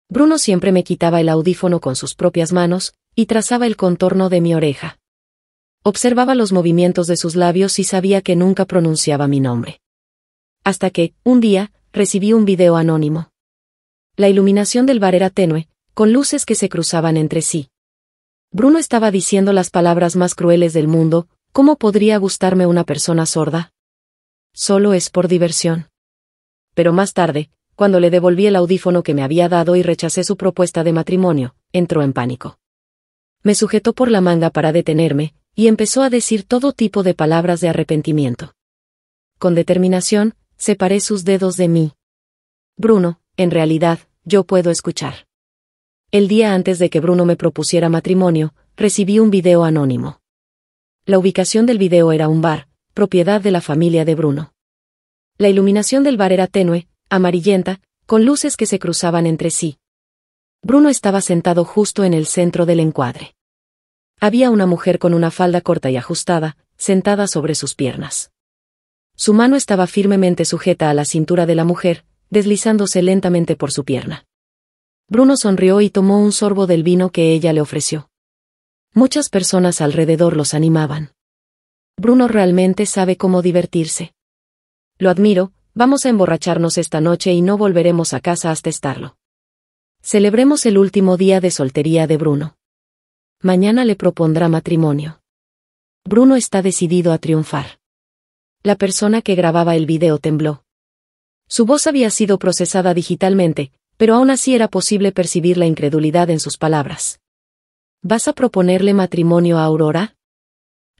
Bruno siempre me quitaba el audífono con sus propias manos, y trazaba el contorno de mi oreja. Observaba los movimientos de sus labios y sabía que nunca pronunciaba mi nombre. Hasta que, un día, recibí un video anónimo. La iluminación del bar era tenue, con luces que se cruzaban entre sí. Bruno estaba diciendo las palabras más crueles del mundo. ¿Cómo podría gustarme una persona sorda? Solo es por diversión. Pero más tarde, cuando le devolví el audífono que me había dado y rechacé su propuesta de matrimonio, entró en pánico. Me sujetó por la manga para detenerme, y empezó a decir todo tipo de palabras de arrepentimiento. Con determinación, separé sus dedos de mí. Bruno, en realidad, yo puedo escuchar. El día antes de que Bruno me propusiera matrimonio, recibí un video anónimo. La ubicación del video era un bar, propiedad de la familia de Bruno. La iluminación del bar era tenue, amarillenta, con luces que se cruzaban entre sí. Bruno estaba sentado justo en el centro del encuadre. Había una mujer con una falda corta y ajustada, sentada sobre sus piernas. Su mano estaba firmemente sujeta a la cintura de la mujer, deslizándose lentamente por su pierna. Bruno sonrió y tomó un sorbo del vino que ella le ofreció. Muchas personas alrededor los animaban. Bruno realmente sabe cómo divertirse. Lo admiro, vamos a emborracharnos esta noche y no volveremos a casa hasta estarlo. Celebremos el último día de soltería de Bruno. Mañana le propondrá matrimonio. Bruno está decidido a triunfar. La persona que grababa el video tembló. Su voz había sido procesada digitalmente, pero aún así era posible percibir la incredulidad en sus palabras. ¿Vas a proponerle matrimonio a Aurora?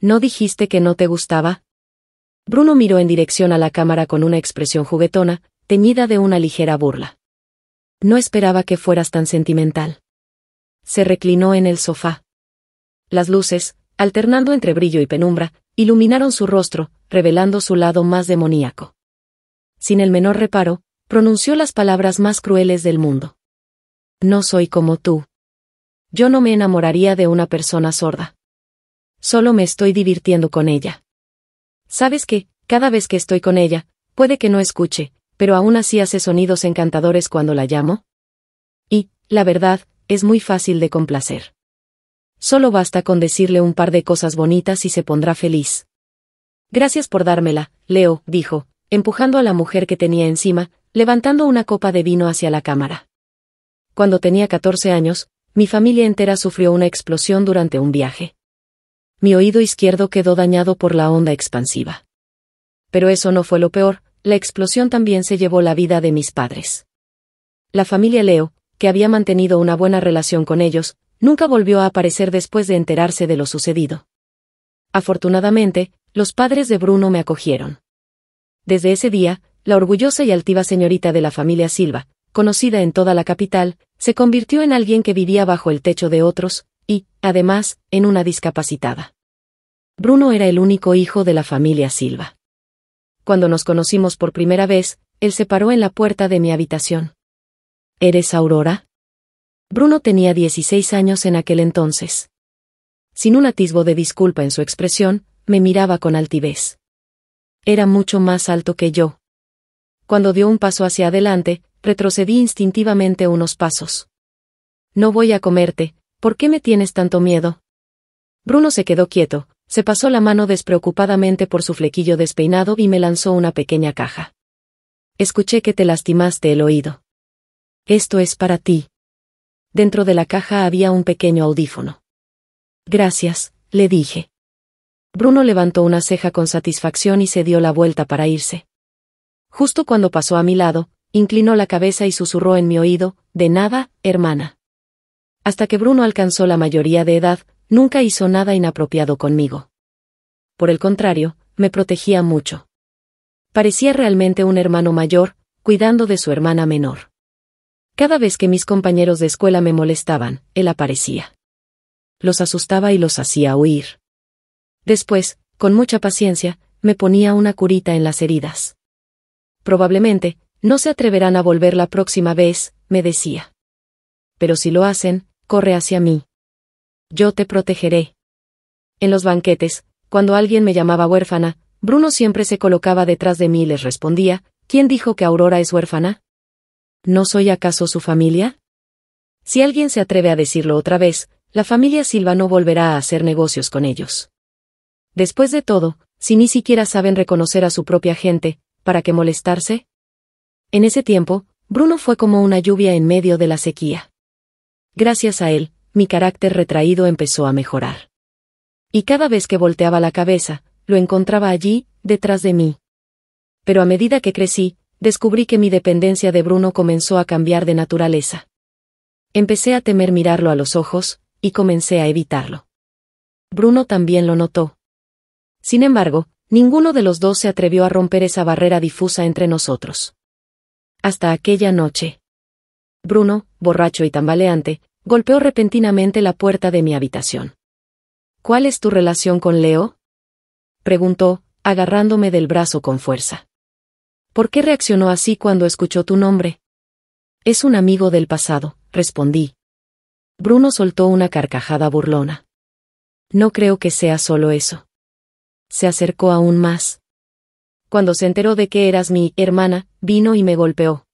¿No dijiste que no te gustaba? Bruno miró en dirección a la cámara con una expresión juguetona, teñida de una ligera burla. No esperaba que fueras tan sentimental. Se reclinó en el sofá. Las luces, alternando entre brillo y penumbra, iluminaron su rostro, revelando su lado más demoníaco. Sin el menor reparo, pronunció las palabras más crueles del mundo. No soy como tú. Yo no me enamoraría de una persona sorda. Solo me estoy divirtiendo con ella. ¿Sabes qué? Cada vez que estoy con ella, puede que no escuche, pero aún así hace sonidos encantadores cuando la llamo. Y, la verdad, es muy fácil de complacer. Solo basta con decirle un par de cosas bonitas y se pondrá feliz. Gracias por dármela, Leo, dijo, empujando a la mujer que tenía encima, levantando una copa de vino hacia la cámara. Cuando tenía 14 años, mi familia entera sufrió una explosión durante un viaje. Mi oído izquierdo quedó dañado por la onda expansiva. Pero eso no fue lo peor, la explosión también se llevó la vida de mis padres. La familia Leo, que había mantenido una buena relación con ellos, nunca volvió a aparecer después de enterarse de lo sucedido. Afortunadamente, los padres de Bruno me acogieron. Desde ese día, la orgullosa y altiva señorita de la familia Silva, conocida en toda la capital, se convirtió en alguien que vivía bajo el techo de otros, y, además, en una discapacitada. Bruno era el único hijo de la familia Silva. Cuando nos conocimos por primera vez, él se paró en la puerta de mi habitación. ¿Eres Aurora? Bruno tenía 16 años en aquel entonces. Sin un atisbo de disculpa en su expresión, me miraba con altivez. Era mucho más alto que yo. Cuando dio un paso hacia adelante, retrocedí instintivamente unos pasos. No voy a comerte, ¿por qué me tienes tanto miedo? Bruno se quedó quieto, se pasó la mano despreocupadamente por su flequillo despeinado y me lanzó una pequeña caja. Escuché que te lastimaste el oído. Esto es para ti. Dentro de la caja había un pequeño audífono. Gracias, le dije. Bruno levantó una ceja con satisfacción y se dio la vuelta para irse. Justo cuando pasó a mi lado, inclinó la cabeza y susurró en mi oído, de nada, hermana. Hasta que Bruno alcanzó la mayoría de edad, nunca hizo nada inapropiado conmigo. Por el contrario, me protegía mucho. Parecía realmente un hermano mayor, cuidando de su hermana menor. Cada vez que mis compañeros de escuela me molestaban, él aparecía. Los asustaba y los hacía huir. Después, con mucha paciencia, me ponía una curita en las heridas. Probablemente, no se atreverán a volver la próxima vez, me decía. Pero si lo hacen, corre hacia mí. Yo te protegeré. En los banquetes, cuando alguien me llamaba huérfana, Bruno siempre se colocaba detrás de mí y les respondía, ¿quién dijo que Aurora es huérfana? ¿No soy acaso su familia? Si alguien se atreve a decirlo otra vez, la familia Silva no volverá a hacer negocios con ellos. Después de todo, si ni siquiera saben reconocer a su propia gente, ¿para qué molestarse? En ese tiempo, Bruno fue como una lluvia en medio de la sequía. Gracias a él, mi carácter retraído empezó a mejorar. Y cada vez que volteaba la cabeza, lo encontraba allí, detrás de mí. Pero a medida que crecí, descubrí que mi dependencia de Bruno comenzó a cambiar de naturaleza. Empecé a temer mirarlo a los ojos, y comencé a evitarlo. Bruno también lo notó. Sin embargo, ninguno de los dos se atrevió a romper esa barrera difusa entre nosotros. Hasta aquella noche. Bruno, borracho y tambaleante, golpeó repentinamente la puerta de mi habitación. ¿Cuál es tu relación con Leo?, preguntó, agarrándome del brazo con fuerza. ¿Por qué reaccionó así cuando escuchó tu nombre? Es un amigo del pasado, respondí. Bruno soltó una carcajada burlona. No creo que sea solo eso. Se acercó aún más. Cuando se enteró de que eras mi hermana, vino y me golpeó.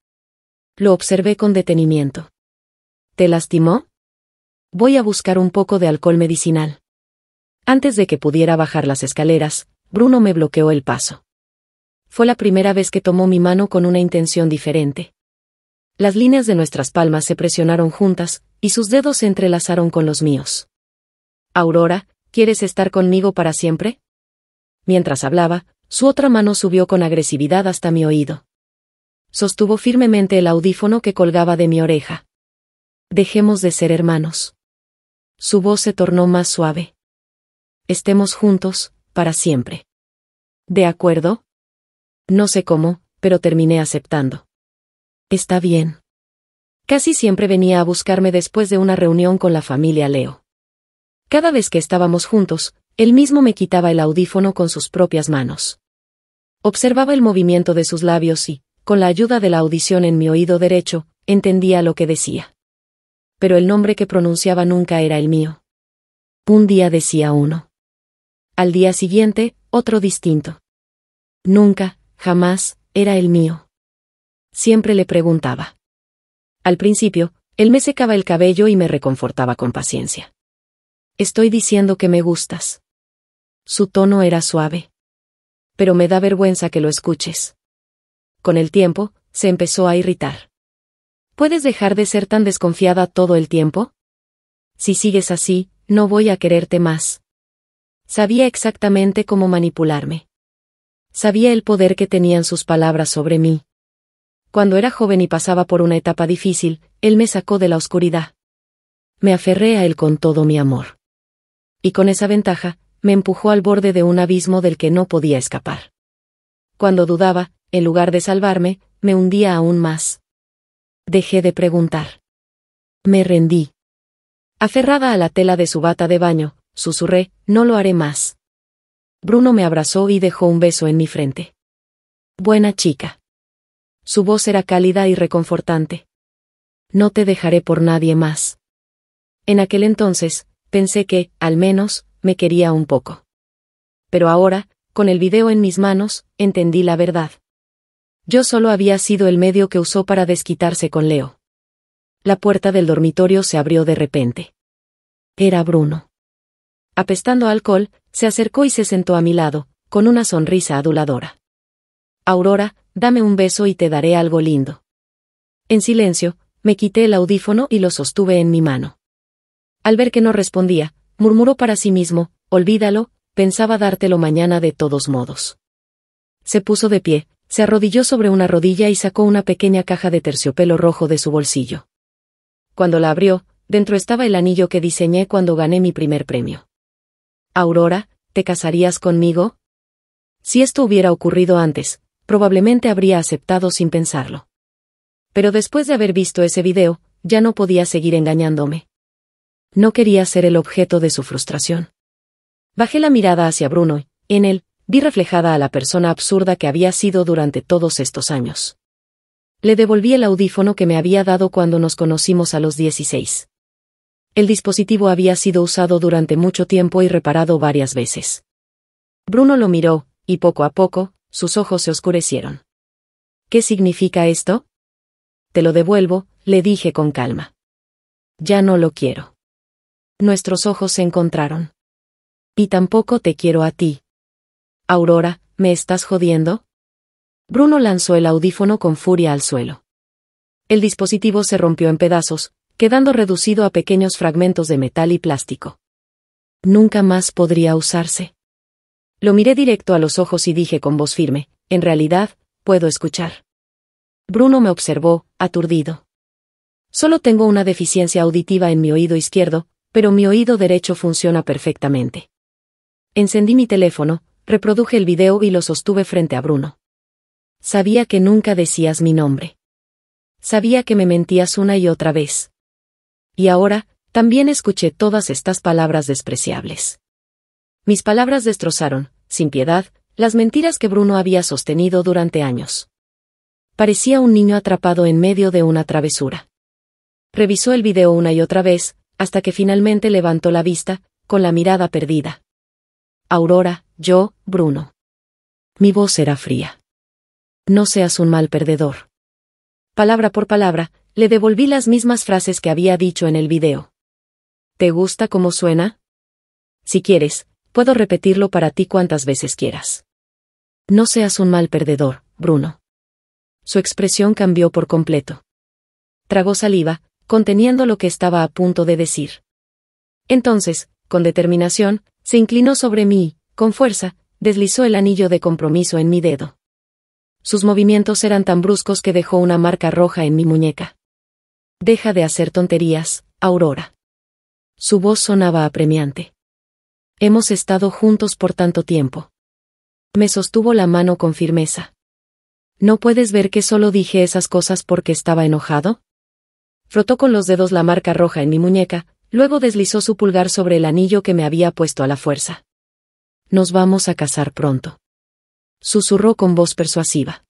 Lo observé con detenimiento. ¿Te lastimó? Voy a buscar un poco de alcohol medicinal. Antes de que pudiera bajar las escaleras, Bruno me bloqueó el paso. Fue la primera vez que tomó mi mano con una intención diferente. Las líneas de nuestras palmas se presionaron juntas, y sus dedos se entrelazaron con los míos. Aurora, ¿quieres estar conmigo para siempre? Mientras hablaba, su otra mano subió con agresividad hasta mi oído. Sostuvo firmemente el audífono que colgaba de mi oreja. Dejemos de ser hermanos. Su voz se tornó más suave. Estemos juntos, para siempre. ¿De acuerdo? No sé cómo, pero terminé aceptando. Está bien. Casi siempre venía a buscarme después de una reunión con la familia Leo. Cada vez que estábamos juntos, él mismo me quitaba el audífono con sus propias manos. Observaba el movimiento de sus labios y, con la ayuda de la audición en mi oído derecho, entendía lo que decía. Pero el nombre que pronunciaba nunca era el mío. Un día decía uno. Al día siguiente, otro distinto. Nunca, jamás, era el mío. Siempre le preguntaba. Al principio, él me secaba el cabello y me reconfortaba con paciencia. Estoy diciendo que me gustas. Su tono era suave. Pero me da vergüenza que lo escuches. Con el tiempo, se empezó a irritar. ¿Puedes dejar de ser tan desconfiada todo el tiempo? Si sigues así, no voy a quererte más. Sabía exactamente cómo manipularme. Sabía el poder que tenían sus palabras sobre mí. Cuando era joven y pasaba por una etapa difícil, él me sacó de la oscuridad. Me aferré a él con todo mi amor. Y con esa ventaja, me empujó al borde de un abismo del que no podía escapar. Cuando dudaba, en lugar de salvarme, me hundía aún más. Dejé de preguntar. Me rendí. Aferrada a la tela de su bata de baño, susurré, no lo haré más. Bruno me abrazó y dejó un beso en mi frente. Buena chica. Su voz era cálida y reconfortante. No te dejaré por nadie más. En aquel entonces, pensé que, al menos, me quería un poco. Pero ahora, con el video en mis manos, entendí la verdad. Yo solo había sido el medio que usó para desquitarse con Leo. La puerta del dormitorio se abrió de repente. Era Bruno. Apestando a alcohol, se acercó y se sentó a mi lado, con una sonrisa aduladora. Aurora, dame un beso y te daré algo lindo. En silencio, me quité el audífono y lo sostuve en mi mano. Al ver que no respondía, murmuró para sí mismo, olvídalo, pensaba dártelo mañana de todos modos. Se puso de pie, se arrodilló sobre una rodilla y sacó una pequeña caja de terciopelo rojo de su bolsillo. Cuando la abrió, dentro estaba el anillo que diseñé cuando gané mi primer premio. Aurora, ¿te casarías conmigo? Si esto hubiera ocurrido antes, probablemente habría aceptado sin pensarlo. Pero después de haber visto ese video, ya no podía seguir engañándome. No quería ser el objeto de su frustración. Bajé la mirada hacia Bruno y, en él, vi reflejada a la persona absurda que había sido durante todos estos años. Le devolví el audífono que me había dado cuando nos conocimos a los 16. El dispositivo había sido usado durante mucho tiempo y reparado varias veces. Bruno lo miró, y poco a poco, sus ojos se oscurecieron. ¿Qué significa esto? Te lo devuelvo, le dije con calma. Ya no lo quiero. Nuestros ojos se encontraron. Y tampoco te quiero a ti. Aurora, ¿me estás jodiendo? Bruno lanzó el audífono con furia al suelo. El dispositivo se rompió en pedazos, quedando reducido a pequeños fragmentos de metal y plástico. Nunca más podría usarse. Lo miré directo a los ojos y dije con voz firme, en realidad, puedo escuchar. Bruno me observó, aturdido. Solo tengo una deficiencia auditiva en mi oído izquierdo, pero mi oído derecho funciona perfectamente. Encendí mi teléfono, reproduje el video y lo sostuve frente a Bruno. Sabía que nunca decías mi nombre. Sabía que me mentías una y otra vez. Y ahora, también escuché todas estas palabras despreciables. Mis palabras destrozaron, sin piedad, las mentiras que Bruno había sostenido durante años. Parecía un niño atrapado en medio de una travesura. Revisó el video una y otra vez, hasta que finalmente levantó la vista, con la mirada perdida. Aurora, Bruno. Mi voz era fría. No seas un mal perdedor. Palabra por palabra, le devolví las mismas frases que había dicho en el video. ¿Te gusta cómo suena? Si quieres, puedo repetirlo para ti cuantas veces quieras. No seas un mal perdedor, Bruno. Su expresión cambió por completo. Tragó saliva, conteniendo lo que estaba a punto de decir. Entonces, con determinación, se inclinó sobre mí y, con fuerza, deslizó el anillo de compromiso en mi dedo. Sus movimientos eran tan bruscos que dejó una marca roja en mi muñeca. Deja de hacer tonterías, Aurora. Su voz sonaba apremiante. Hemos estado juntos por tanto tiempo. Me sostuvo la mano con firmeza. ¿No puedes ver que solo dije esas cosas porque estaba enojado? Frotó con los dedos la marca roja en mi muñeca, luego deslizó su pulgar sobre el anillo que me había puesto a la fuerza. Nos vamos a casar pronto. Susurró con voz persuasiva.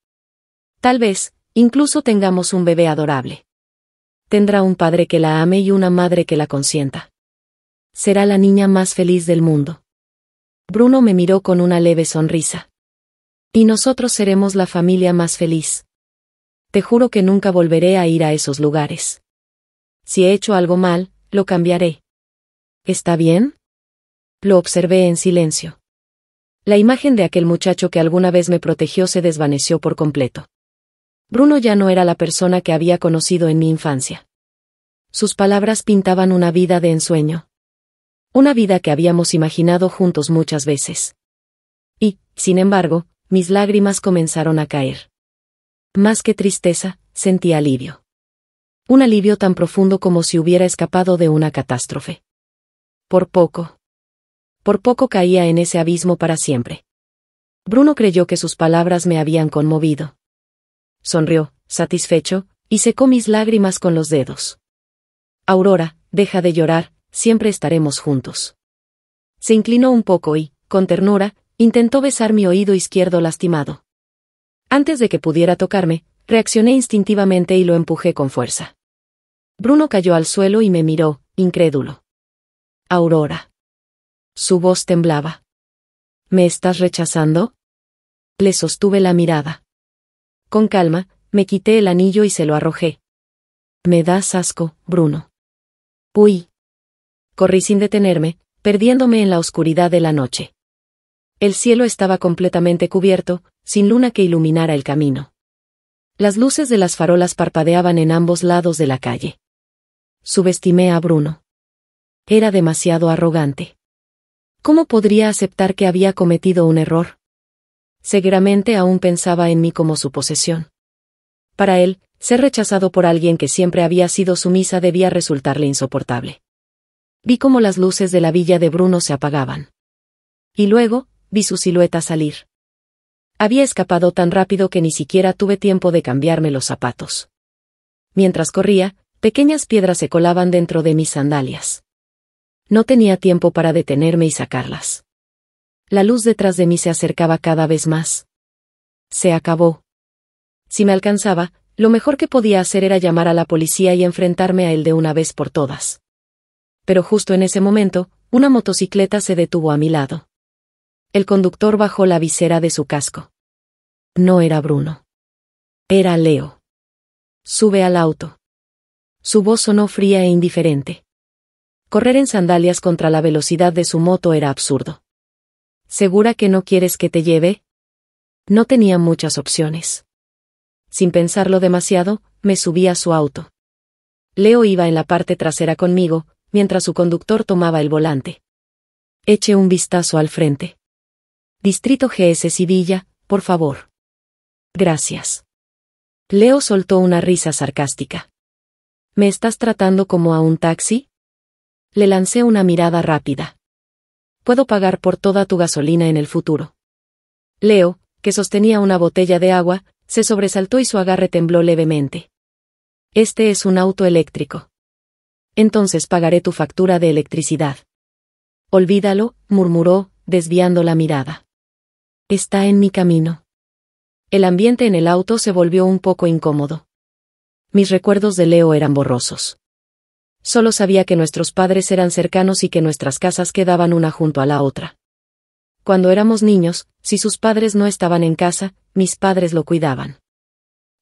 Tal vez, incluso tengamos un bebé adorable. Tendrá un padre que la ame y una madre que la consienta. Será la niña más feliz del mundo. Bruno me miró con una leve sonrisa. Y nosotros seremos la familia más feliz. Te juro que nunca volveré a ir a esos lugares. Si he hecho algo mal, lo cambiaré. ¿Está bien? Lo observé en silencio. La imagen de aquel muchacho que alguna vez me protegió se desvaneció por completo. Bruno ya no era la persona que había conocido en mi infancia. Sus palabras pintaban una vida de ensueño. Una vida que habíamos imaginado juntos muchas veces. Y, sin embargo, mis lágrimas comenzaron a caer. Más que tristeza, sentí alivio. Un alivio tan profundo como si hubiera escapado de una catástrofe. Por poco caía en ese abismo para siempre. Bruno creyó que sus palabras me habían conmovido. Sonrió, satisfecho, y secó mis lágrimas con los dedos. Aurora, deja de llorar, siempre estaremos juntos. Se inclinó un poco y, con ternura, intentó besar mi oído izquierdo lastimado. Antes de que pudiera tocarme, reaccioné instintivamente y lo empujé con fuerza. Bruno cayó al suelo y me miró, incrédulo. Aurora. Su voz temblaba. ¿Me estás rechazando? Le sostuve la mirada. Con calma, me quité el anillo y se lo arrojé. Me das asco, Bruno. Uy. Corrí sin detenerme, perdiéndome en la oscuridad de la noche. El cielo estaba completamente cubierto, sin luna que iluminara el camino. Las luces de las farolas parpadeaban en ambos lados de la calle. Subestimé a Bruno. Era demasiado arrogante. ¿Cómo podría aceptar que había cometido un error? Seguramente aún pensaba en mí como su posesión. Para él, ser rechazado por alguien que siempre había sido sumisa debía resultarle insoportable. Vi cómo las luces de la villa de Bruno se apagaban. Y luego, vi su silueta salir. Había escapado tan rápido que ni siquiera tuve tiempo de cambiarme los zapatos. Mientras corría, pequeñas piedras se colaban dentro de mis sandalias. No tenía tiempo para detenerme y sacarlas. La luz detrás de mí se acercaba cada vez más. Se acabó. Si me alcanzaba, lo mejor que podía hacer era llamar a la policía y enfrentarme a él de una vez por todas. Pero justo en ese momento, una motocicleta se detuvo a mi lado. El conductor bajó la visera de su casco. No era Bruno. Era Leo. Sube al auto. Su voz sonó fría e indiferente. Correr en sandalias contra la velocidad de su moto era absurdo. ¿Segura que no quieres que te lleve? No tenía muchas opciones. Sin pensarlo demasiado, me subí a su auto. Leo iba en la parte trasera conmigo, mientras su conductor tomaba el volante. Eché un vistazo al frente. Distrito GS Sevilla, por favor. Gracias. Leo soltó una risa sarcástica. ¿Me estás tratando como a un taxi? Le lancé una mirada rápida. Puedo pagar por toda tu gasolina en el futuro. Leo, que sostenía una botella de agua, se sobresaltó y su agarre tembló levemente. Este es un auto eléctrico. Entonces pagaré tu factura de electricidad. Olvídalo, murmuró, desviando la mirada. Está en mi camino. El ambiente en el auto se volvió un poco incómodo. Mis recuerdos de Leo eran borrosos. Solo sabía que nuestros padres eran cercanos y que nuestras casas quedaban una junto a la otra. Cuando éramos niños, si sus padres no estaban en casa, mis padres lo cuidaban.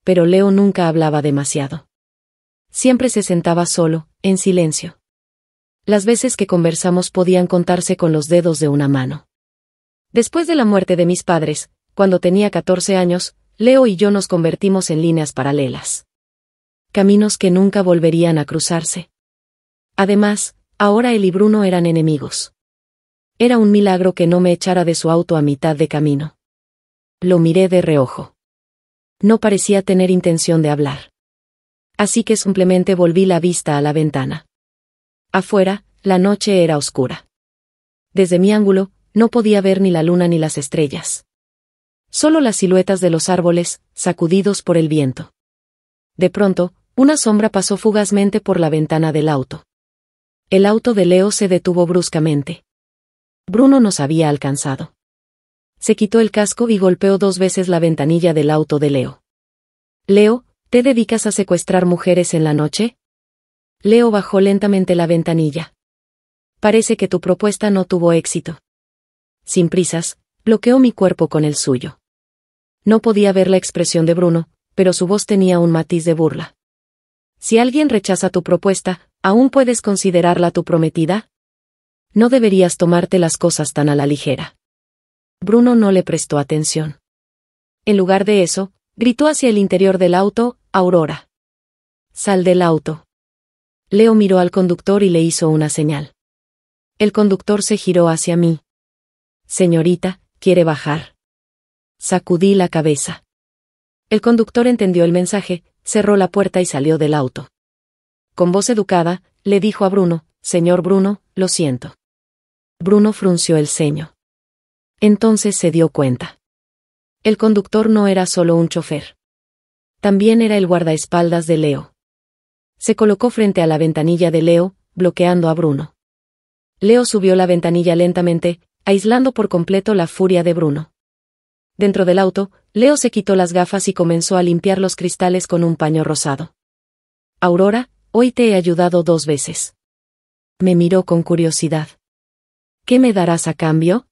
Pero Leo nunca hablaba demasiado. Siempre se sentaba solo, en silencio. Las veces que conversamos podían contarse con los dedos de una mano. Después de la muerte de mis padres, cuando tenía 14 años, Leo y yo nos convertimos en líneas paralelas. Caminos que nunca volverían a cruzarse. Además, ahora él y Bruno eran enemigos. Era un milagro que no me echara de su auto a mitad de camino. Lo miré de reojo. No parecía tener intención de hablar. Así que simplemente volví la vista a la ventana. Afuera, la noche era oscura. Desde mi ángulo, no podía ver ni la luna ni las estrellas. Solo las siluetas de los árboles, sacudidos por el viento. De pronto, una sombra pasó fugazmente por la ventana del auto. El auto de Leo se detuvo bruscamente. Bruno nos había alcanzado. Se quitó el casco y golpeó 2 veces la ventanilla del auto de Leo. Leo, ¿te dedicas a secuestrar mujeres en la noche? Leo bajó lentamente la ventanilla. Parece que tu propuesta no tuvo éxito. Sin prisas, bloqueó mi cuerpo con el suyo. No podía ver la expresión de Bruno, pero su voz tenía un matiz de burla. Si alguien rechaza tu propuesta, ¿aún puedes considerarla tu prometida? No deberías tomarte las cosas tan a la ligera. Bruno no le prestó atención. En lugar de eso, gritó hacia el interior del auto, Aurora. Sal del auto. Leo miró al conductor y le hizo una señal. El conductor se giró hacia mí. Señorita, ¿quiere bajar? Sacudí la cabeza. El conductor entendió el mensaje, cerró la puerta y salió del auto. Con voz educada, le dijo a Bruno, señor Bruno, lo siento. Bruno frunció el ceño. Entonces se dio cuenta. El conductor no era solo un chofer. También era el guardaespaldas de Leo. Se colocó frente a la ventanilla de Leo, bloqueando a Bruno. Leo subió la ventanilla lentamente, aislando por completo la furia de Bruno. Dentro del auto, Leo se quitó las gafas y comenzó a limpiar los cristales con un paño rosado. Aurora, hoy te he ayudado 2 veces. Me miró con curiosidad. ¿Qué me darás a cambio?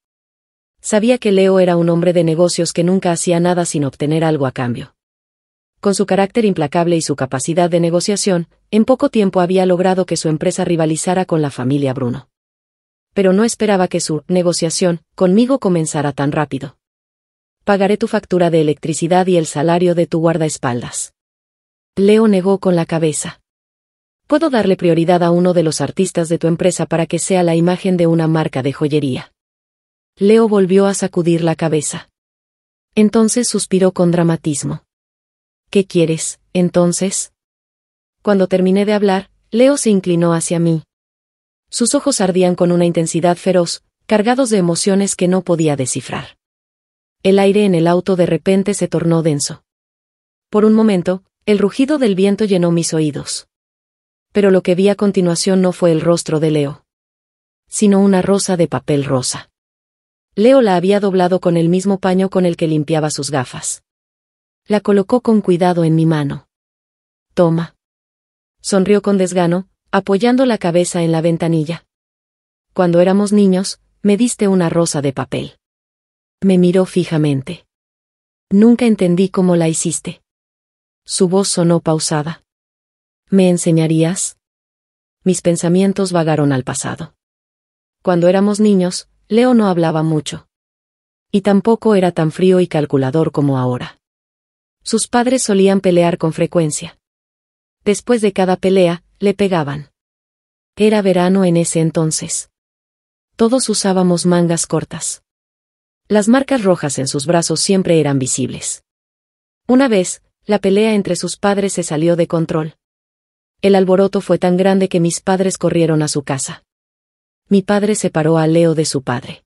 Sabía que Leo era un hombre de negocios que nunca hacía nada sin obtener algo a cambio. Con su carácter implacable y su capacidad de negociación, en poco tiempo había logrado que su empresa rivalizara con la familia Bruno. Pero no esperaba que su negociación conmigo comenzara tan rápido. Pagaré tu factura de electricidad y el salario de tu guardaespaldas. Leo negó con la cabeza. Puedo darle prioridad a uno de los artistas de tu empresa para que sea la imagen de una marca de joyería. Leo volvió a sacudir la cabeza. Entonces suspiró con dramatismo. ¿Qué quieres, entonces? Cuando terminé de hablar, Leo se inclinó hacia mí. Sus ojos ardían con una intensidad feroz, cargados de emociones que no podía descifrar. El aire en el auto de repente se tornó denso. Por un momento, el rugido del viento llenó mis oídos. Pero lo que vi a continuación no fue el rostro de Leo, sino una rosa de papel rosa. Leo la había doblado con el mismo paño con el que limpiaba sus gafas. La colocó con cuidado en mi mano. Toma. Sonrió con desgano, apoyando la cabeza en la ventanilla. Cuando éramos niños, me diste una rosa de papel. Me miró fijamente. Nunca entendí cómo la hiciste. Su voz sonó pausada. ¿Me enseñarías? Mis pensamientos vagaron al pasado. Cuando éramos niños, Leo no hablaba mucho. Y tampoco era tan frío y calculador como ahora. Sus padres solían pelear con frecuencia. Después de cada pelea, le pegaban. Era verano en ese entonces. Todos usábamos mangas cortas. Las marcas rojas en sus brazos siempre eran visibles. Una vez, la pelea entre sus padres se salió de control. El alboroto fue tan grande que mis padres corrieron a su casa. Mi padre separó a Leo de su padre.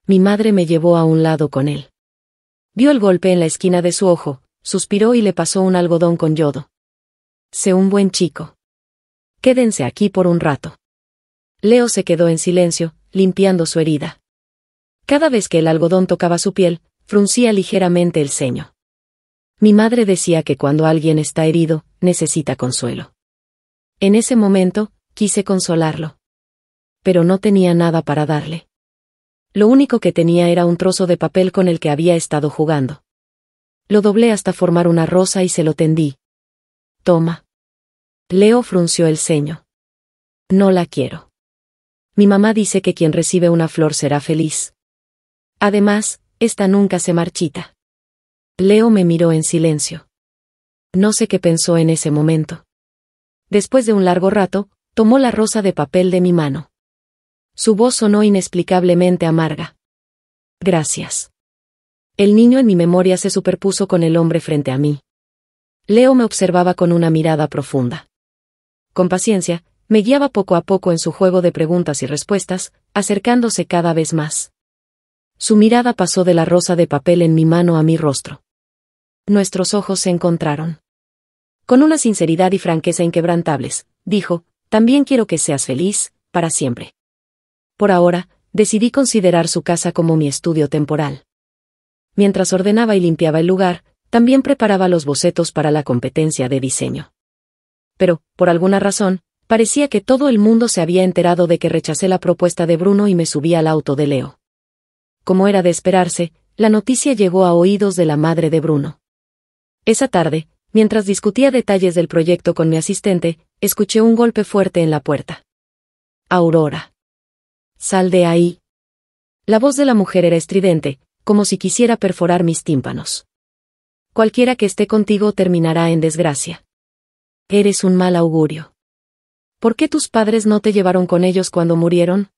Mi madre me llevó a un lado con él. Vio el golpe en la esquina de su ojo, suspiró y le pasó un algodón con yodo. Sé un buen chico. Quédense aquí por un rato. Leo se quedó en silencio, limpiando su herida. Cada vez que el algodón tocaba su piel, fruncía ligeramente el ceño. Mi madre decía que cuando alguien está herido, necesita consuelo. En ese momento, quise consolarlo. Pero no tenía nada para darle. Lo único que tenía era un trozo de papel con el que había estado jugando. Lo doblé hasta formar una rosa y se lo tendí. Toma. Leo frunció el ceño. No la quiero. Mi mamá dice que quien recibe una flor será feliz. Además, esta nunca se marchita. Leo me miró en silencio. No sé qué pensó en ese momento. Después de un largo rato, tomó la rosa de papel de mi mano. Su voz sonó inexplicablemente amarga. Gracias. El niño en mi memoria se superpuso con el hombre frente a mí. Leo me observaba con una mirada profunda. Con paciencia, me guiaba poco a poco en su juego de preguntas y respuestas, acercándose cada vez más. Su mirada pasó de la rosa de papel en mi mano a mi rostro. Nuestros ojos se encontraron. Con una sinceridad y franqueza inquebrantables, dijo, también quiero que seas feliz, para siempre. Por ahora, decidí considerar su casa como mi estudio temporal. Mientras ordenaba y limpiaba el lugar, también preparaba los bocetos para la competencia de diseño. Pero, por alguna razón, parecía que todo el mundo se había enterado de que rechacé la propuesta de Bruno y me subí al auto de Leo. Como era de esperarse, la noticia llegó a oídos de la madre de Bruno. Esa tarde, mientras discutía detalles del proyecto con mi asistente, escuché un golpe fuerte en la puerta. Aurora. Sal de ahí. La voz de la mujer era estridente, como si quisiera perforar mis tímpanos. Cualquiera que esté contigo terminará en desgracia. Eres un mal augurio. ¿Por qué tus padres no te llevaron con ellos cuando murieron?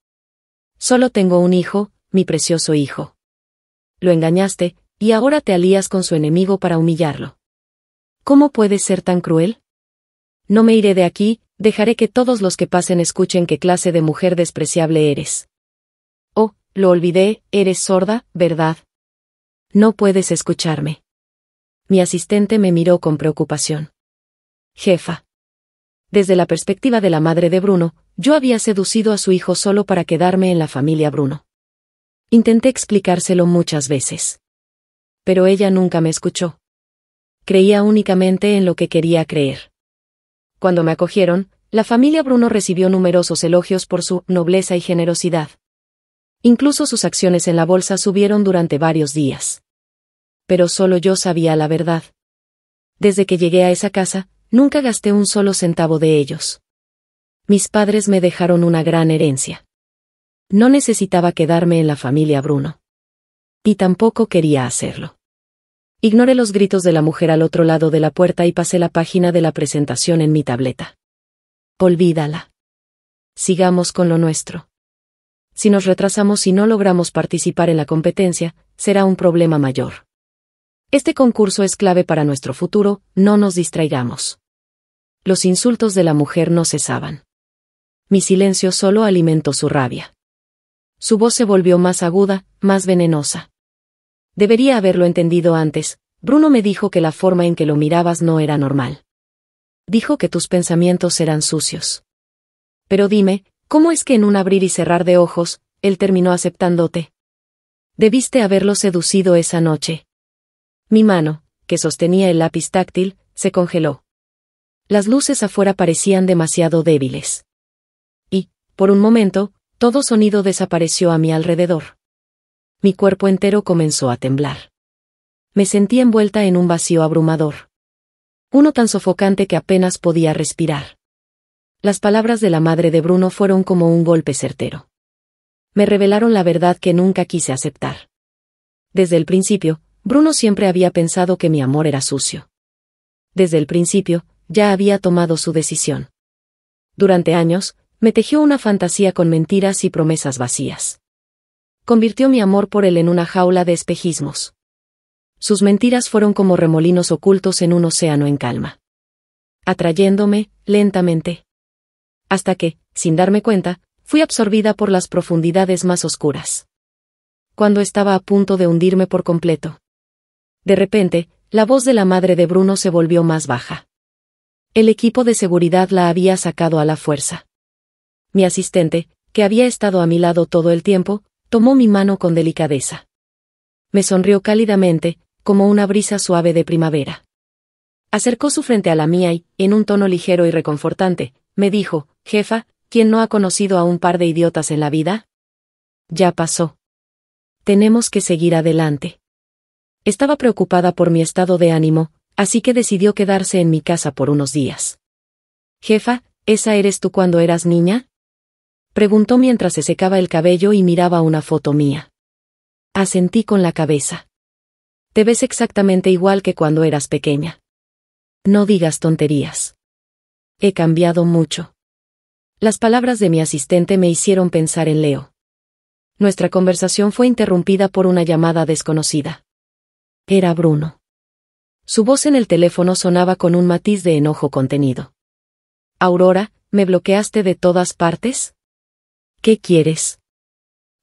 Solo tengo un hijo, mi precioso hijo. Lo engañaste, y ahora te alías con su enemigo para humillarlo. ¿Cómo puedes ser tan cruel? No me iré de aquí, dejaré que todos los que pasen escuchen qué clase de mujer despreciable eres. Oh, lo olvidé, eres sorda, ¿verdad? No puedes escucharme. Mi asistente me miró con preocupación. Jefa. Desde la perspectiva de la madre de Bruno, yo había seducido a su hijo solo para quedarme en la familia Bruno. Intenté explicárselo muchas veces. Pero ella nunca me escuchó. Creía únicamente en lo que quería creer. Cuando me acogieron, la familia Bruno recibió numerosos elogios por su nobleza y generosidad. Incluso sus acciones en la bolsa subieron durante varios días. Pero solo yo sabía la verdad. Desde que llegué a esa casa, nunca gasté un solo centavo de ellos. Mis padres me dejaron una gran herencia. No necesitaba quedarme en la familia Bruno. Y tampoco quería hacerlo. Ignoré los gritos de la mujer al otro lado de la puerta y pasé la página de la presentación en mi tableta. Olvídala. Sigamos con lo nuestro. Si nos retrasamos y no logramos participar en la competencia, será un problema mayor. Este concurso es clave para nuestro futuro, no nos distraigamos. Los insultos de la mujer no cesaban. Mi silencio solo alimentó su rabia. Su voz se volvió más aguda, más venenosa. Debería haberlo entendido antes. Bruno me dijo que la forma en que lo mirabas no era normal. Dijo que tus pensamientos eran sucios. Pero dime, ¿cómo es que en un abrir y cerrar de ojos, él terminó aceptándote? Debiste haberlo seducido esa noche. Mi mano, que sostenía el lápiz táctil, se congeló. Las luces afuera parecían demasiado débiles. Y, por un momento, todo sonido desapareció a mi alrededor. Mi cuerpo entero comenzó a temblar. Me sentí envuelta en un vacío abrumador. Uno tan sofocante que apenas podía respirar. Las palabras de la madre de Bruno fueron como un golpe certero. Me revelaron la verdad que nunca quise aceptar. Desde el principio, Bruno siempre había pensado que mi amor era sucio. Desde el principio, ya había tomado su decisión. Durante años, me tejió una fantasía con mentiras y promesas vacías. Convirtió mi amor por él en una jaula de espejismos. Sus mentiras fueron como remolinos ocultos en un océano en calma. Atrayéndome, lentamente. Hasta que, sin darme cuenta, fui absorbida por las profundidades más oscuras. Cuando estaba a punto de hundirme por completo. De repente, la voz de la madre de Bruno se volvió más baja. El equipo de seguridad la había sacado a la fuerza. Mi asistente, que había estado a mi lado todo el tiempo, tomó mi mano con delicadeza. Me sonrió cálidamente, como una brisa suave de primavera. Acercó su frente a la mía y, en un tono ligero y reconfortante, me dijo: «Jefa, ¿quién no ha conocido a un par de idiotas en la vida? Ya pasó. Tenemos que seguir adelante». Estaba preocupada por mi estado de ánimo, así que decidió quedarse en mi casa por unos días. «Jefa, ¿esa eres tú cuando eras niña?», preguntó mientras se secaba el cabello y miraba una foto mía. Asentí con la cabeza. «Te ves exactamente igual que cuando eras pequeña. No digas tonterías. He cambiado mucho». Las palabras de mi asistente me hicieron pensar en Leo. Nuestra conversación fue interrumpida por una llamada desconocida. Era Bruno. Su voz en el teléfono sonaba con un matiz de enojo contenido. «Aurora, ¿me bloqueaste de todas partes? ¿Qué quieres?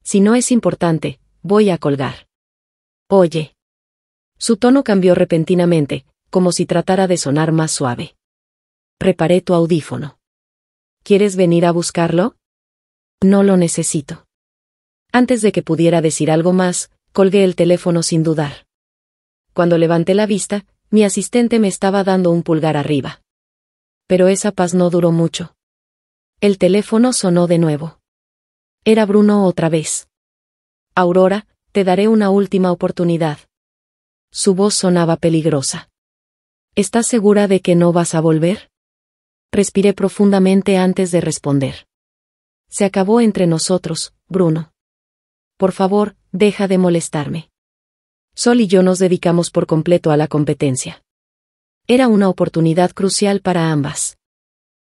Si no es importante, voy a colgar». «Oye». Su tono cambió repentinamente, como si tratara de sonar más suave. «Reparé tu audífono. ¿Quieres venir a buscarlo?» «No lo necesito». Antes de que pudiera decir algo más, colgué el teléfono sin dudar. Cuando levanté la vista, mi asistente me estaba dando un pulgar arriba. Pero esa paz no duró mucho. El teléfono sonó de nuevo. Era Bruno otra vez. «Aurora, te daré una última oportunidad». Su voz sonaba peligrosa. «¿Estás segura de que no vas a volver?». Respiré profundamente antes de responder. «Se acabó entre nosotros, Bruno. Por favor, deja de molestarme». Sol y yo nos dedicamos por completo a la competencia. Era una oportunidad crucial para ambas.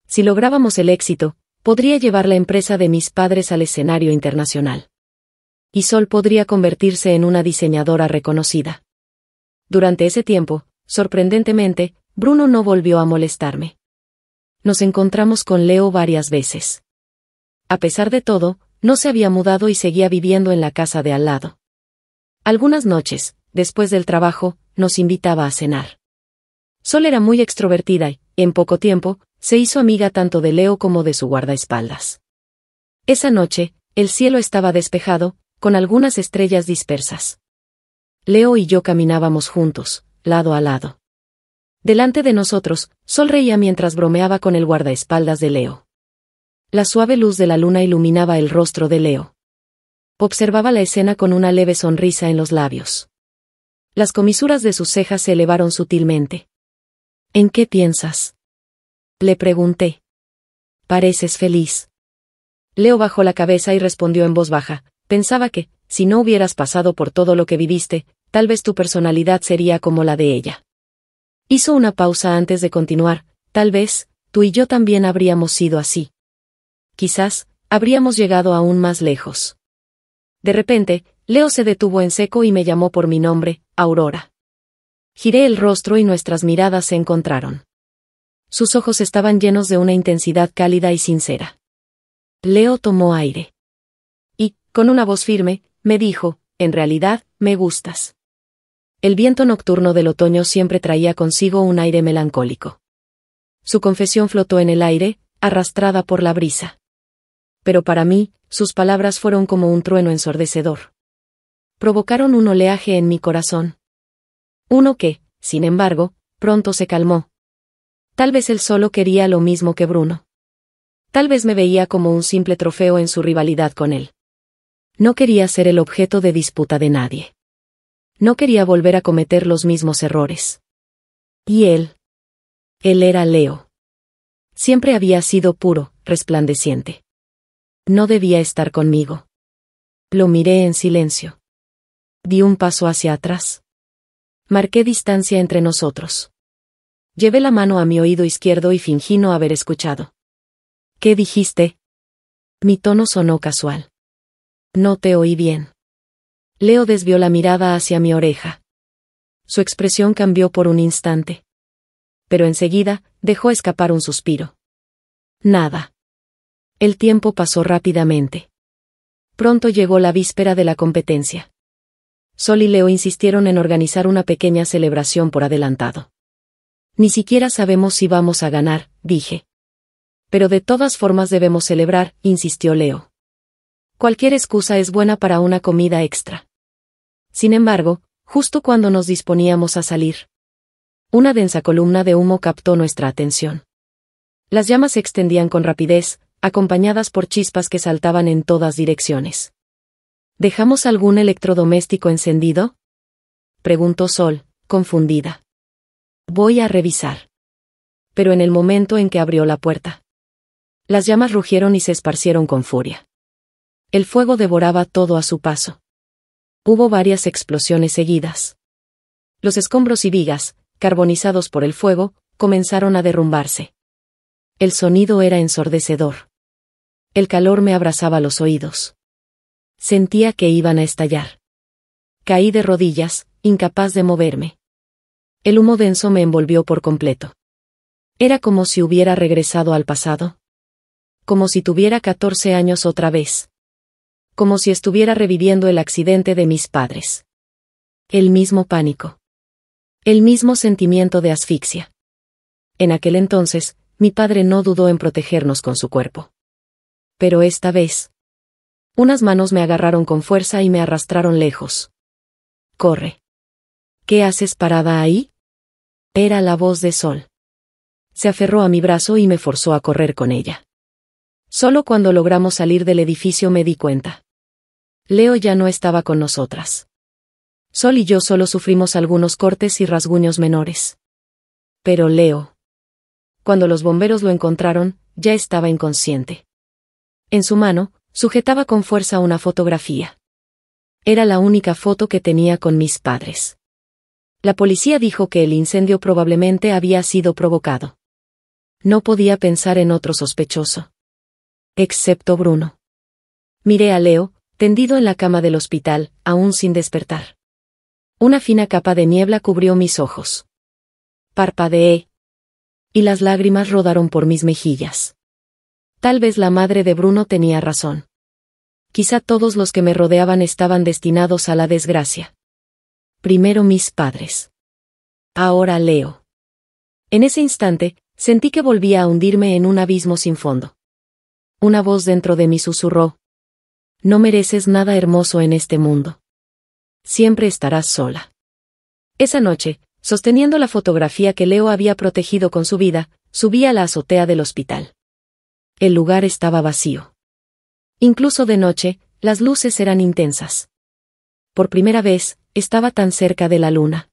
Si lográbamos el éxito, podría llevar la empresa de mis padres al escenario internacional. Y Sol podría convertirse en una diseñadora reconocida. Durante ese tiempo, sorprendentemente, Bruno no volvió a molestarme. Nos encontramos con Leo varias veces. A pesar de todo, no se había mudado y seguía viviendo en la casa de al lado. Algunas noches, después del trabajo, nos invitaba a cenar. Sol era muy extrovertida y, en poco tiempo, se hizo amiga tanto de Leo como de su guardaespaldas. Esa noche, el cielo estaba despejado, con algunas estrellas dispersas. Leo y yo caminábamos juntos, lado a lado. Delante de nosotros, Sol reía mientras bromeaba con el guardaespaldas de Leo. La suave luz de la luna iluminaba el rostro de Leo. Observaba la escena con una leve sonrisa en los labios. Las comisuras de sus cejas se elevaron sutilmente. «¿En qué piensas?», le pregunté. «Pareces feliz». Leo bajó la cabeza y respondió en voz baja: «Pensaba que, si no hubieras pasado por todo lo que viviste, tal vez tu personalidad sería como la de ella». Hizo una pausa antes de continuar: «Tal vez, tú y yo también habríamos sido así. Quizás, habríamos llegado aún más lejos». De repente, Leo se detuvo en seco y me llamó por mi nombre: «Aurora». Giré el rostro y nuestras miradas se encontraron. Sus ojos estaban llenos de una intensidad cálida y sincera. Leo tomó aire. Y, con una voz firme, me dijo: «En realidad, me gustas». El viento nocturno del otoño siempre traía consigo un aire melancólico. Su confesión flotó en el aire, arrastrada por la brisa. Pero para mí, sus palabras fueron como un trueno ensordecedor. Provocaron un oleaje en mi corazón. Uno que, sin embargo, pronto se calmó. Tal vez él solo quería lo mismo que Bruno. Tal vez me veía como un simple trofeo en su rivalidad con él. No quería ser el objeto de disputa de nadie. No quería volver a cometer los mismos errores. Y él. Él era Leo. Siempre había sido puro, resplandeciente. No debía estar conmigo. Lo miré en silencio. Di un paso hacia atrás. Marqué distancia entre nosotros. Llevé la mano a mi oído izquierdo y fingí no haber escuchado. ¿Qué dijiste? Mi tono sonó casual. No te oí bien. Leo desvió la mirada hacia mi oreja. Su expresión cambió por un instante. Pero enseguida, dejó escapar un suspiro. Nada. El tiempo pasó rápidamente. Pronto llegó la víspera de la competencia. Sol y Leo insistieron en organizar una pequeña celebración por adelantado. Ni siquiera sabemos si vamos a ganar, dije. Pero de todas formas debemos celebrar, insistió Leo. Cualquier excusa es buena para una comida extra. Sin embargo, justo cuando nos disponíamos a salir, una densa columna de humo captó nuestra atención. Las llamas se extendían con rapidez, acompañadas por chispas que saltaban en todas direcciones. ¿Dejamos algún electrodoméstico encendido?, preguntó Sol, confundida. Voy a revisar. Pero en el momento en que abrió la puerta, las llamas rugieron y se esparcieron con furia. El fuego devoraba todo a su paso. Hubo varias explosiones seguidas. Los escombros y vigas, carbonizados por el fuego, comenzaron a derrumbarse. El sonido era ensordecedor. El calor me abrazaba los oídos. Sentía que iban a estallar. Caí de rodillas, incapaz de moverme. El humo denso me envolvió por completo. Era como si hubiera regresado al pasado. Como si tuviera 14 años otra vez. Como si estuviera reviviendo el accidente de mis padres. El mismo pánico. El mismo sentimiento de asfixia. En aquel entonces, mi padre no dudó en protegernos con su cuerpo. Pero esta vez, unas manos me agarraron con fuerza y me arrastraron lejos. «Corre». «¿Qué haces parada ahí?». Era la voz de Sol. Se aferró a mi brazo y me forzó a correr con ella. Solo cuando logramos salir del edificio me di cuenta. Leo ya no estaba con nosotras. Sol y yo solo sufrimos algunos cortes y rasguños menores. Pero Leo, cuando los bomberos lo encontraron, ya estaba inconsciente. En su mano, sujetaba con fuerza una fotografía. Era la única foto que tenía con mis padres. La policía dijo que el incendio probablemente había sido provocado. No podía pensar en otro sospechoso. Excepto Bruno. Miré a Leo, tendido en la cama del hospital, aún sin despertar. Una fina capa de niebla cubrió mis ojos. Parpadeé. Y las lágrimas rodaron por mis mejillas. Tal vez la madre de Bruno tenía razón. Quizá todos los que me rodeaban estaban destinados a la desgracia. Primero mis padres. Ahora Leo. En ese instante, sentí que volvía a hundirme en un abismo sin fondo. Una voz dentro de mí susurró: «No mereces nada hermoso en este mundo. Siempre estarás sola». Esa noche, sosteniendo la fotografía que Leo había protegido con su vida, subí a la azotea del hospital. El lugar estaba vacío. Incluso de noche, las luces eran intensas. Por primera vez, estaba tan cerca de la luna.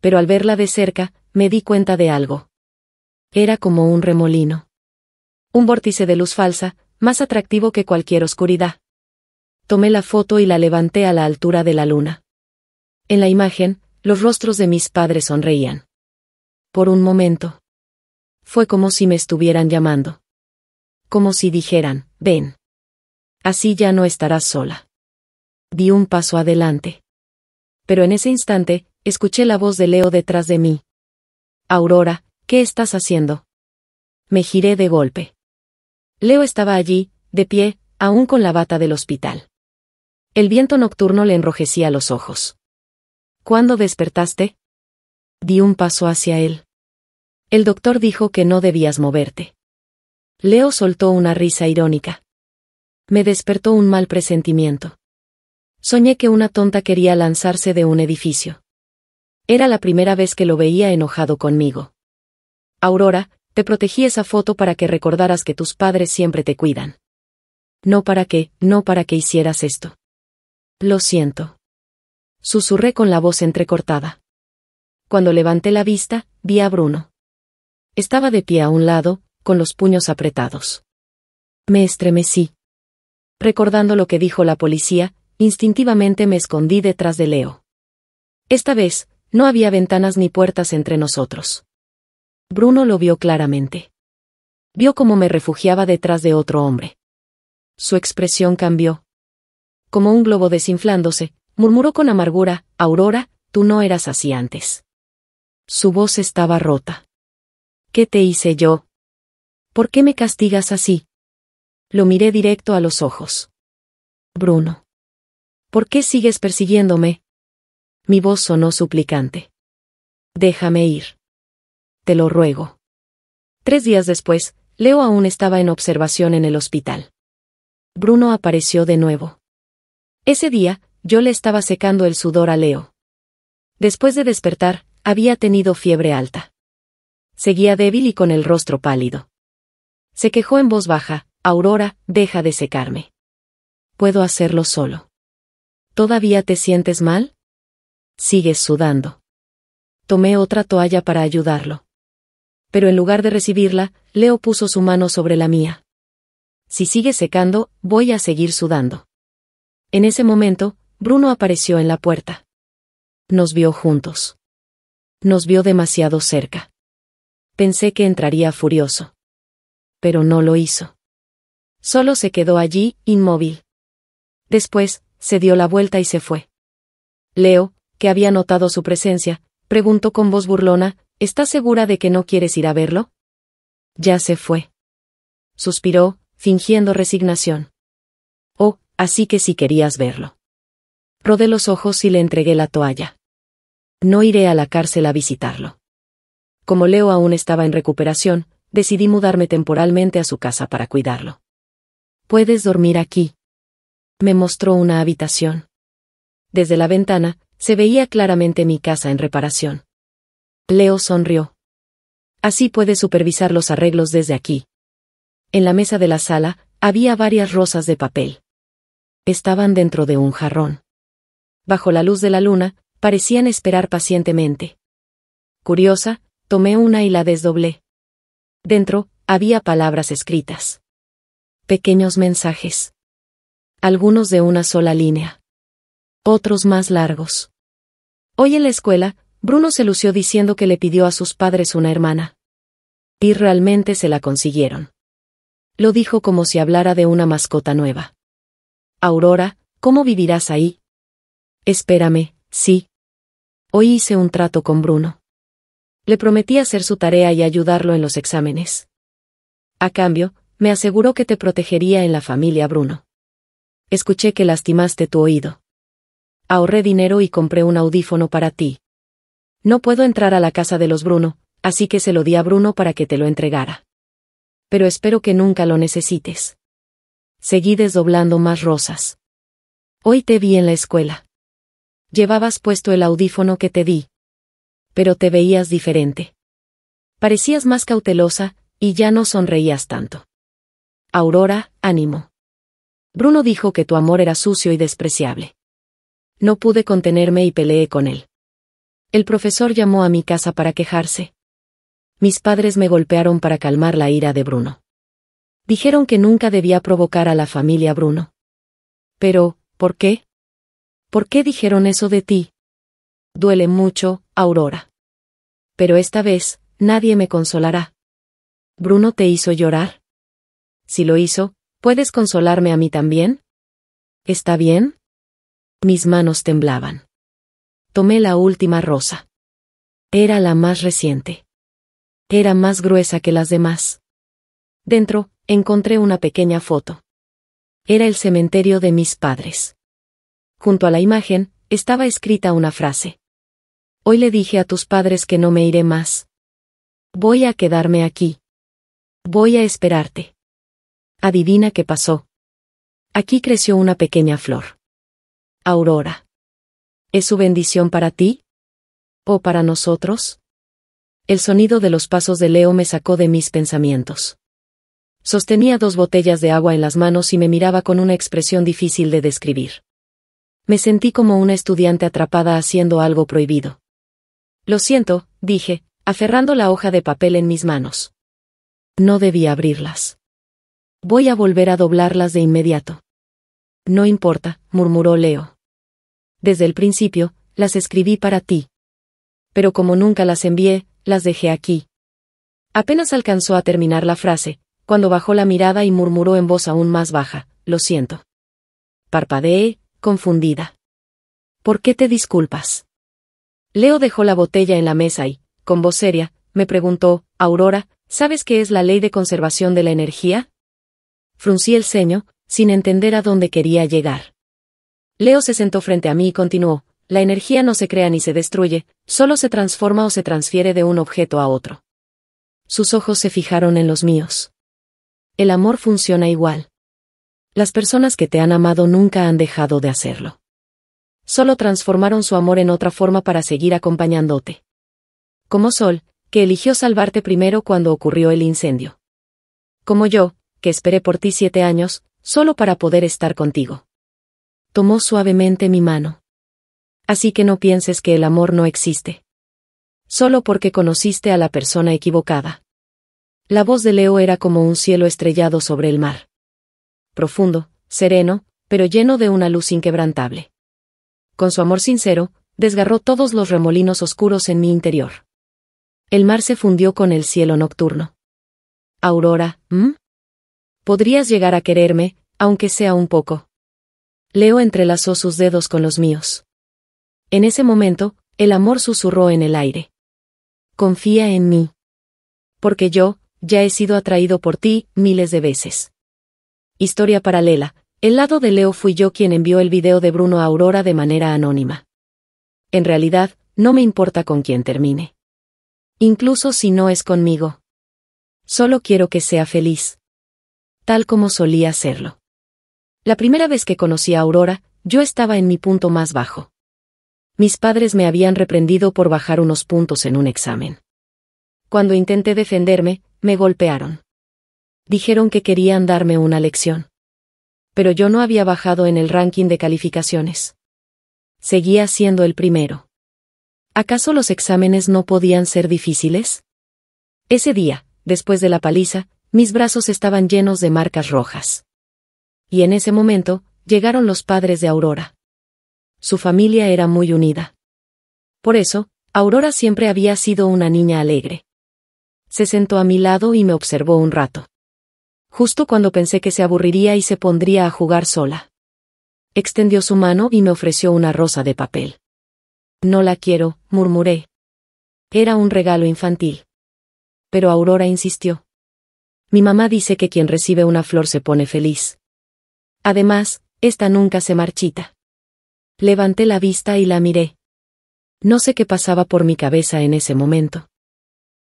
Pero al verla de cerca, me di cuenta de algo. Era como un remolino. Un vórtice de luz falsa, más atractivo que cualquier oscuridad. Tomé la foto y la levanté a la altura de la luna. En la imagen, los rostros de mis padres sonreían. Por un momento. Fue como si me estuvieran llamando. Como si dijeran: «Ven. Así ya no estarás sola». Di un paso adelante. Pero en ese instante, escuché la voz de Leo detrás de mí. «Aurora, ¿qué estás haciendo?». Me giré de golpe. Leo estaba allí, de pie, aún con la bata del hospital. El viento nocturno le enrojecía los ojos. «¿Cuándo despertaste?». Di un paso hacia él. «El doctor dijo que no debías moverte». Leo soltó una risa irónica. Me despertó un mal presentimiento. Soñé que una tonta quería lanzarse de un edificio. Era la primera vez que lo veía enojado conmigo. «Aurora, te protegí esa foto para que recordaras que tus padres siempre te cuidan. No para que hicieras esto». «Lo siento», susurré con la voz entrecortada. Cuando levanté la vista, vi a Bruno. estaba de pie a un lado, con los puños apretados. Me estremecí. Recordando lo que dijo la policía, instintivamente me escondí detrás de Leo. Esta vez, no había ventanas ni puertas entre nosotros. Bruno lo vio claramente. Vio cómo me refugiaba detrás de otro hombre. Su expresión cambió. Como un globo desinflándose, murmuró con amargura: Aurora, tú no eras así antes. Su voz estaba rota. ¿Qué te hice yo? ¿Por qué me castigas así? Lo miré directo a los ojos. Bruno. ¿Por qué sigues persiguiéndome? Mi voz sonó suplicante. Déjame ir. Te lo ruego. 3 días después, Leo aún estaba en observación en el hospital. Bruno apareció de nuevo. Ese día, yo le estaba secando el sudor a Leo. Después de despertar, había tenido fiebre alta. Seguía débil y con el rostro pálido. Se quejó en voz baja: Aurora, deja de secarme. Puedo hacerlo solo. ¿Todavía te sientes mal? Sigues sudando. Tomé otra toalla para ayudarlo. Pero en lugar de recibirla, Leo puso su mano sobre la mía. Si sigue secando, voy a seguir sudando. En ese momento, Bruno apareció en la puerta. Nos vio juntos. Nos vio demasiado cerca. Pensé que entraría furioso. Pero no lo hizo. Solo se quedó allí, inmóvil. Después, se dio la vuelta y se fue. Leo, que había notado su presencia, preguntó con voz burlona: ¿Estás segura de que no quieres ir a verlo? Ya se fue. Suspiró, fingiendo resignación. Oh, así que sí querías verlo. Rodé los ojos y le entregué la toalla. No iré a la cárcel a visitarlo. Como Leo aún estaba en recuperación, decidí mudarme temporalmente a su casa para cuidarlo. Puedes dormir aquí. Me mostró una habitación. Desde la ventana, se veía claramente mi casa en reparación. Leo sonrió. Así puedes supervisar los arreglos desde aquí. En la mesa de la sala, había varias rosas de papel. Estaban dentro de un jarrón. Bajo la luz de la luna, parecían esperar pacientemente. Curiosa, tomé una y la desdoblé. Dentro, había palabras escritas. Pequeños mensajes. Algunos de una sola línea. Otros más largos. Hoy en la escuela, Bruno se lució diciendo que le pidió a sus padres una hermana. Y realmente se la consiguieron. Lo dijo como si hablara de una mascota nueva. Aurora, ¿cómo vivirás ahí? Espérame, sí. Hoy hice un trato con Bruno. Le prometí hacer su tarea y ayudarlo en los exámenes. A cambio, me aseguró que te protegería en la familia Bruno. Escuché que lastimaste tu oído. Ahorré dinero y compré un audífono para ti. No puedo entrar a la casa de los Bruno, así que se lo di a Bruno para que te lo entregara. Pero espero que nunca lo necesites. Seguí desdoblando más rosas. Hoy te vi en la escuela. Llevabas puesto el audífono que te di. Pero te veías diferente. Parecías más cautelosa, y ya no sonreías tanto. Aurora, ánimo. Bruno dijo que tu amor era sucio y despreciable. No pude contenerme y peleé con él. El profesor llamó a mi casa para quejarse. Mis padres me golpearon para calmar la ira de Bruno. Dijeron que nunca debía provocar a la familia Bruno. Pero, ¿por qué? ¿Por qué dijeron eso de ti? Duele mucho, Aurora. Pero esta vez, nadie me consolará. ¿Bruno te hizo llorar? Si lo hizo, ¿puedes consolarme a mí también? ¿Está bien? Mis manos temblaban. Tomé la última rosa. Era la más reciente. Era más gruesa que las demás. Dentro, encontré una pequeña foto. Era el cementerio de mis padres. Junto a la imagen, estaba escrita una frase. Hoy le dije a tus padres que no me iré más. Voy a quedarme aquí. Voy a esperarte. Adivina qué pasó. Aquí creció una pequeña flor. Aurora. ¿Es su bendición para ti? ¿O para nosotros? El sonido de los pasos de Leo me sacó de mis pensamientos. Sostenía 2 botellas de agua en las manos y me miraba con una expresión difícil de describir. Me sentí como una estudiante atrapada haciendo algo prohibido. Lo siento, dije, aferrando la hoja de papel en mis manos. No debía abrirlas. Voy a volver a doblarlas de inmediato. No importa, murmuró Leo. Desde el principio, las escribí para ti. Pero como nunca las envié, las dejé aquí. Apenas alcanzó a terminar la frase, cuando bajó la mirada y murmuró en voz aún más baja, lo siento. Parpadeé, confundida. ¿Por qué te disculpas? Leo dejó la botella en la mesa y, con voz seria, me preguntó, Aurora, ¿sabes qué es la ley de conservación de la energía? Fruncí el ceño, sin entender a dónde quería llegar. Leo se sentó frente a mí y continuó, la energía no se crea ni se destruye, solo se transforma o se transfiere de un objeto a otro. Sus ojos se fijaron en los míos. El amor funciona igual. Las personas que te han amado nunca han dejado de hacerlo. Solo transformaron su amor en otra forma para seguir acompañándote. Como Sol, que eligió salvarte primero cuando ocurrió el incendio. Como yo, que esperé por ti 7 años, solo para poder estar contigo. Tomó suavemente mi mano. Así que no pienses que el amor no existe. Solo porque conociste a la persona equivocada. La voz de Leo era como un cielo estrellado sobre el mar. Profundo, sereno, pero lleno de una luz inquebrantable. Con su amor sincero, desgarró todos los remolinos oscuros en mi interior. El mar se fundió con el cielo nocturno. Aurora, ¿podrías llegar a quererme, aunque sea un poco? Leo entrelazó sus dedos con los míos. En ese momento, el amor susurró en el aire. Confía en mí. Porque yo, ya he sido atraído por ti, miles de veces. Historia paralela. El lado de Leo fui yo quien envió el video de Bruno a Aurora de manera anónima. En realidad, no me importa con quién termine. Incluso si no es conmigo. Solo quiero que sea feliz. Tal como solía serlo. La primera vez que conocí a Aurora, yo estaba en mi punto más bajo. Mis padres me habían reprendido por bajar unos puntos en un examen. Cuando intenté defenderme, me golpearon. Dijeron que querían darme una lección. Pero yo no había bajado en el ranking de calificaciones. Seguía siendo el primero. ¿Acaso los exámenes no podían ser difíciles? Ese día, después de la paliza, mis brazos estaban llenos de marcas rojas. Y en ese momento, llegaron los padres de Aurora. Su familia era muy unida. Por eso, Aurora siempre había sido una niña alegre. Se sentó a mi lado y me observó un rato. Justo cuando pensé que se aburriría y se pondría a jugar sola. Extendió su mano y me ofreció una rosa de papel. No la quiero, murmuré. Era un regalo infantil. Pero Aurora insistió. Mi mamá dice que quien recibe una flor se pone feliz. Además, esta nunca se marchita. Levanté la vista y la miré. No sé qué pasaba por mi cabeza en ese momento.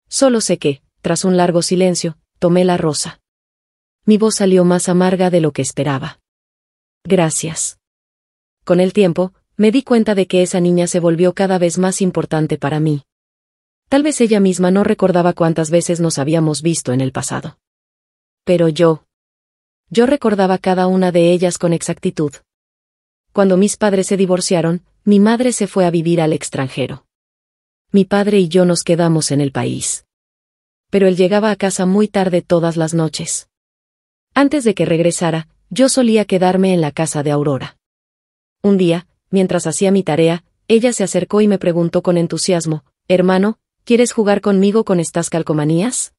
Solo sé que, tras un largo silencio, tomé la rosa. Mi voz salió más amarga de lo que esperaba. Gracias. Con el tiempo, me di cuenta de que esa niña se volvió cada vez más importante para mí. Tal vez ella misma no recordaba cuántas veces nos habíamos visto en el pasado. Pero yo recordaba cada una de ellas con exactitud. Cuando mis padres se divorciaron, mi madre se fue a vivir al extranjero. Mi padre y yo nos quedamos en el país. Pero él llegaba a casa muy tarde todas las noches. Antes de que regresara, yo solía quedarme en la casa de Aurora. Un día, mientras hacía mi tarea, ella se acercó y me preguntó con entusiasmo, «Hermano, ¿quieres jugar conmigo con estas calcomanías?»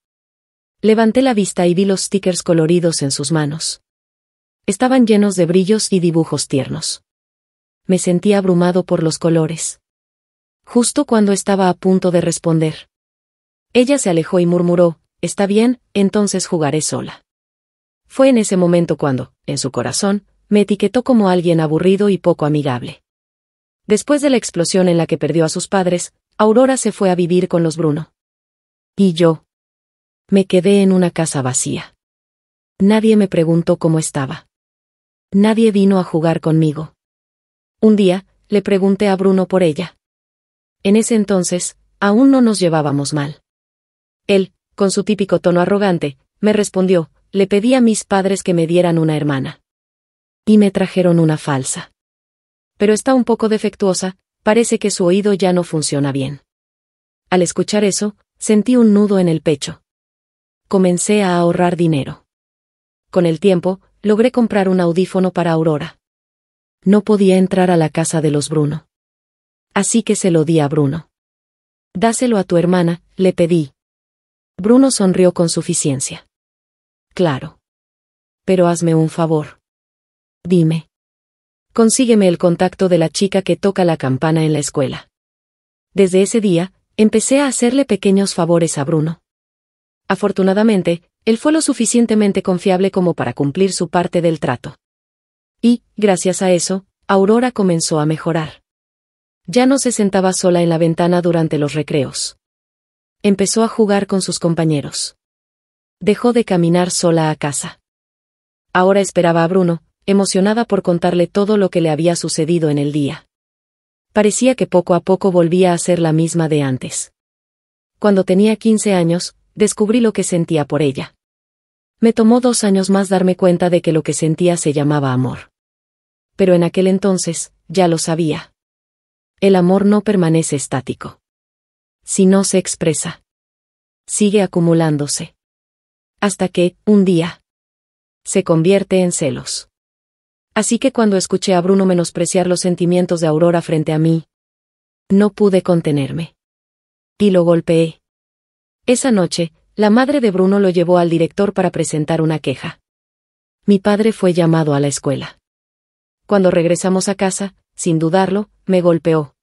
Levanté la vista y vi los stickers coloridos en sus manos. Estaban llenos de brillos y dibujos tiernos. Me sentí abrumado por los colores. Justo cuando estaba a punto de responder. Ella se alejó y murmuró, «Está bien, entonces jugaré sola». Fue en ese momento cuando, en su corazón, me etiquetó como alguien aburrido y poco amigable. Después de la explosión en la que perdió a sus padres, Aurora se fue a vivir con los Bruno. Y yo me quedé en una casa vacía. Nadie me preguntó cómo estaba. Nadie vino a jugar conmigo. Un día, le pregunté a Bruno por ella. En ese entonces, aún no nos llevábamos mal. Él, con su típico tono arrogante, me respondió, le pedí a mis padres que me dieran una hermana. Y me trajeron una falsa. Pero está un poco defectuosa, parece que su oído ya no funciona bien. Al escuchar eso, Sentí un nudo en el pecho. Comencé a ahorrar dinero. Con el tiempo, logré comprar un audífono para Aurora. No podía entrar a la casa de los Bruno. Así que se lo di a Bruno. Dáselo a tu hermana, le pedí. Bruno sonrió con suficiencia. Claro. Pero hazme un favor. Dime. Consígueme el contacto de la chica que toca la campana en la escuela. Desde ese día, empecé a hacerle pequeños favores a Bruno. Afortunadamente, él fue lo suficientemente confiable como para cumplir su parte del trato. Y, gracias a eso, Aurora comenzó a mejorar. Ya no se sentaba sola en la ventana durante los recreos. Empezó a jugar con sus compañeros. Dejó de caminar sola a casa. Ahora esperaba a Bruno, emocionada por contarle todo lo que le había sucedido en el día. Parecía que poco a poco volvía a ser la misma de antes. Cuando tenía 15 años, descubrí lo que sentía por ella. Me tomó 2 años más darme cuenta de que lo que sentía se llamaba amor. Pero en aquel entonces, ya lo sabía. El amor no permanece estático. Si no se expresa, sigue acumulándose. Hasta que, un día, se convierte en celos. Así que cuando escuché a Bruno menospreciar los sentimientos de Aurora frente a mí, no pude contenerme. Y lo golpeé. Esa noche, la madre de Bruno lo llevó al director para presentar una queja. Mi padre fue llamado a la escuela. Cuando regresamos a casa, sin dudarlo, me golpeó.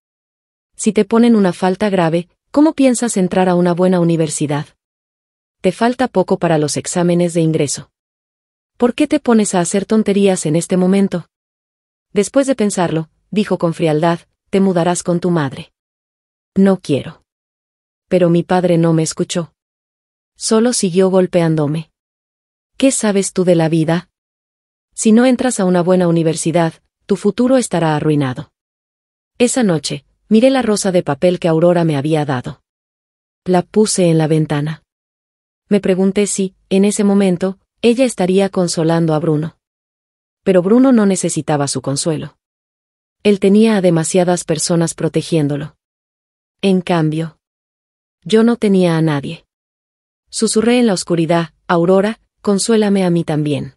Si te ponen una falta grave, ¿cómo piensas entrar a una buena universidad? Te falta poco para los exámenes de ingreso. ¿Por qué te pones a hacer tonterías en este momento? Después de pensarlo, dijo con frialdad, te mudarás con tu madre. No quiero. Pero mi padre no me escuchó. Solo siguió golpeándome. ¿Qué sabes tú de la vida? Si no entras a una buena universidad, tu futuro estará arruinado. Esa noche, miré la rosa de papel que Aurora me había dado. La puse en la ventana. Me pregunté si, en ese momento, ella estaría consolando a Bruno. Pero Bruno no necesitaba su consuelo. Él tenía a demasiadas personas protegiéndolo. En cambio, yo no tenía a nadie. Susurré en la oscuridad, Aurora, consuélame a mí también.